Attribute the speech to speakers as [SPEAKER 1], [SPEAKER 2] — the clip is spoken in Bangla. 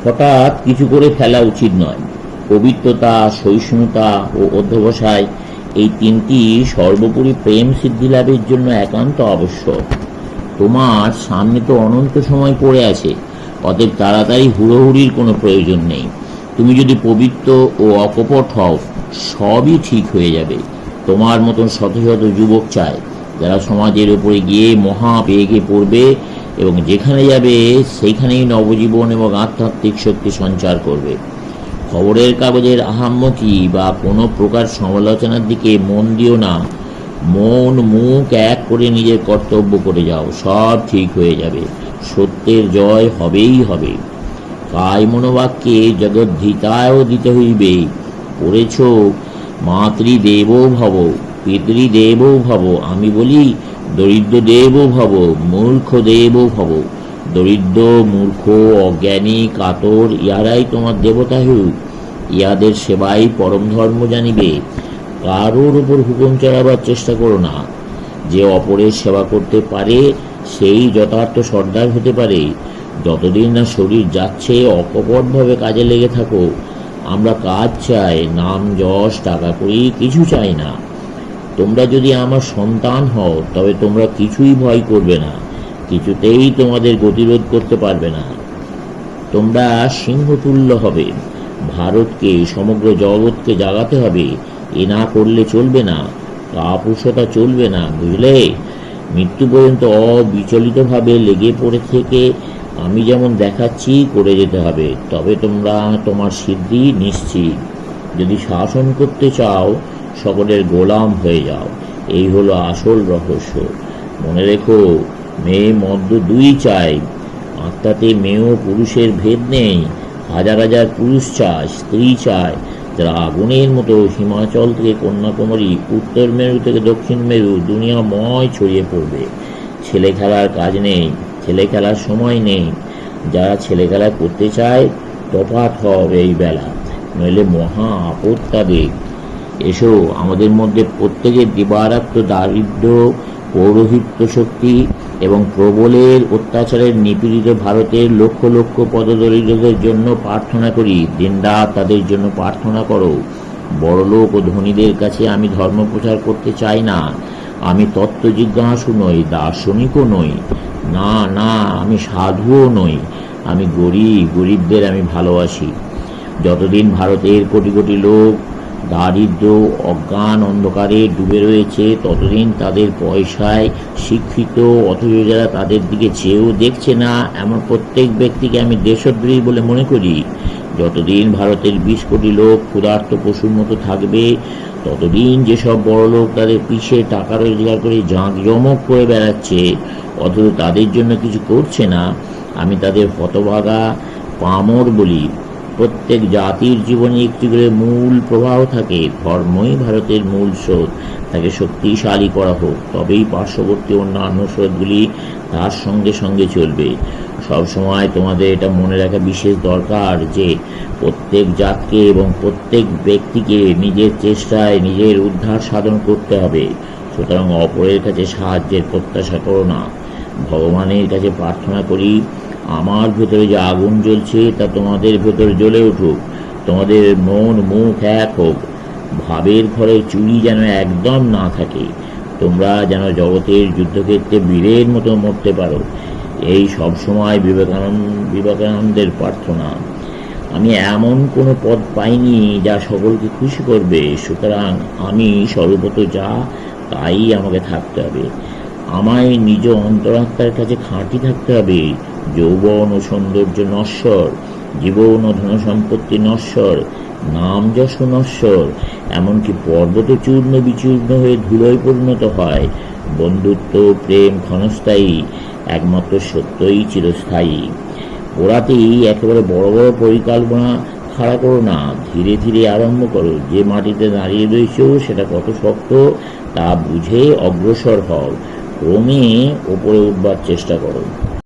[SPEAKER 1] হঠাৎ কিছু করে ফেলা উচিত নয়। পবিত্রতা, সহিষ্ণুতা ও অধ্যবসায় এই তিনটি সর্বোপরি প্রেম সিদ্ধি লাভের জন্য একান্ত আবশ্যক। তোমার সামনে তো অনন্ত সময় পড়ে আছে, অতএব তাড়াতাড়ি হুড়োহুড়ির কোনো প্রয়োজন নেই। তুমি যদি পবিত্র ও অকপট হও, সবই ঠিক হয়ে যাবে। তোমার মতন শত শত যুবক চায়, যারা সমাজের উপরে গিয়ে মহা বেগে পড়বে এবং যেখানে যাবে সেইখানেই নবজীবন এবং আধ্যাত্মিক শক্তি সঞ্চার করবে। খবরের কাগজের আহাম্মকি বা কোনো প্রকার সমালোচনার দিকে মন দিও না। মন মুখ এক করে নিজের কর্তব্য করে যাও, সব ঠিক হয়ে যাবে। সত্যের জয় হবেই হবে। কায় মনোবাক্যে জগদ্ধিতায় দিতে হইবে। পড়েছ মাতৃদেব ভব, পিতৃদেব ভব। আমি বলি দরিদ্র দেব ভব, মূর্খ দেব ভব। দরিদ্র, মূর্খ, অজ্ঞানী, কাতর ইহারাই তোমার দেবতা হোক। ইহাদের সেবাই পরম ধর্ম জানিবে। কারোর উপর হুকুম চালাবার চেষ্টা করো না। যে অপরের সেবা করতে পারে সেই যথার্থ সর্দার হতে পারে। যতদিন না শরীর যাচ্ছে অকপটভাবে কাজে লেগে থাকো। আমরা কাজ চাই, নাম যশ টাকা করি কিছু চাই না। তোমরা যদি আমার সন্তান হও তবে তোমরা কিছুই ভয় করবে না, কিছুতেই তোমাদের গতিরোধ করতে পারবে না। তোমরা সিংহতুল্য হবে। ভারতকে, সমগ্র জগৎকে জাগাতে হবে। এ না করলে চলবে না, কাপুরুষতা চলবে না, বুঝলে? মৃত্যু পর্যন্ত অবিচলিতভাবে লেগে পড়ে থেকে আমি যেমন দেখাচ্ছি করে যেতে হবে, তবে তোমরা তোমার সিদ্ধি নিশ্চিত। যদি শাসন করতে চাও সকলের গোলাম হয়ে যাও, এই হলো আসল রহস্য। মনে রেখো, মেয়ে মদ্য দুই চাই। আত্মাতে মেয়ে ও পুরুষের ভেদ নেই। হাজার হাজার পুরুষ চায়, স্ত্রী চায়, যারা আগুনের মতো হিমাচল থেকে কন্যাকুমারী, উত্তর মেরু থেকে দক্ষিণ মেরু দুনিয়াময় ছড়িয়ে পড়বে। ছেলে খেলার কাজ নেই, ছেলে খেলার সময় নেই। যারা ছেলে খেলা করতে চায় তফাৎ হবে এই বেলা, নইলে মহা আপদ তাদের। এসো, আমাদের মধ্যে প্রত্যেকের দিবারাত্র দারিদ্র, পৌরোহিত্য শক্তি এবং প্রবলের অত্যাচারের নিপীড়িত ভারতের লক্ষ লক্ষ পদদরিদ্রদের জন্য প্রার্থনা করি। দিনরাত তাদের জন্য প্রার্থনা করো। বড়লোক ও ধনীদের কাছে আমি ধর্ম প্রচার করতে চাই না। আমি তত্ত্ব জিজ্ঞাসু নই, দার্শনিকও নই। না না, আমি সাধুও নই। আমি গরিবদের আমি ভালোবাসি। যতদিন ভারতের কোটি কোটি লোক দারিদ্র, অজ্ঞান, অন্ধকারে ডুবে রয়েছে, ততদিন তাদের পয়সায় শিক্ষিত, অথচ যারা তাদের দিকে চেয়েও দেখছে না এমন প্রত্যেক ব্যক্তিকে আমি দেশদ্রোহী বলে মনে করি। যতদিন ভারতের 20 কোটি লোক ক্ষুধার্ত পশুর মতো থাকবে, ততদিন যেসব বড় লোক তাদের পিছে টাকা রোজগার করে জাঁকজমক করে বেড়াচ্ছে, অথচ তাদের জন্য কিছু করছে না, আমি তাদের হতভাগা পামর বলি। প্রত্যেক জাতির জীবনে একটি করে মূল প্রবাহ থাকে। ধর্মই ভারতের মূল স্রোত। তাকে শক্তিশালী করা হোক, তবেই পার্শ্ববর্তী অন্যান্য স্রোতগুলি তার সঙ্গে সঙ্গে চলবে। সবসময় তোমাদের এটা মনে রাখা বিশেষ দরকার যে প্রত্যেক জাতকে এবং প্রত্যেক ব্যক্তিকে নিজের চেষ্টায় নিজের উদ্ধার সাধন করতে হবে। সুতরাং অপরের কাছে সাহায্যের প্রত্যাশা করো না। ভগবানের কাছে প্রার্থনা করি, আমার ভেতরে যে আগুন জ্বলছে তা তোমাদের ভেতরে জ্বলে উঠুক। তোমাদের মন মুখ এক হোক। ভাবের ঘরে চুরি যেন একদম না থাকে। তোমরা যেন জগতের যুদ্ধক্ষেত্রে বীরের মতো মরতে পারো, এই সবসময় বিবেকানন্দের প্রার্থনা। আমি এমন কোনো পদ পাইনি যা সকলকে খুশি করবে, সুতরাং আমি সর্বত যা তাই আমাকে থাকতে হবে। আমায় নিজ অন্তরাত্মার কাছে খাঁটি থাকতে হবে। যৌবন ও সৌন্দর্য নশ্বর, জীবন ও ধন সম্পত্তি নশ্বর, নাম যশ নশ্বর, এমনকি পর্বত চূর্ণ বিচূর্ণ হয়ে ধুলোয় পরিণত হয়। বন্ধুত্ব প্রেম ক্ষণস্থায়ী, একমাত্র সত্যই চিরস্থায়ী। ওরাতেই একেবারে বড় বড় পরিকল্পনা খাড়া করো না, ধীরে ধীরে আরম্ভ করো। যে মাটিতে দাঁড়িয়ে রয়েছ সেটা কত শক্ত তা বুঝে অগ্রসর হও। ক্রমে ওপরে উঠবার চেষ্টা করো।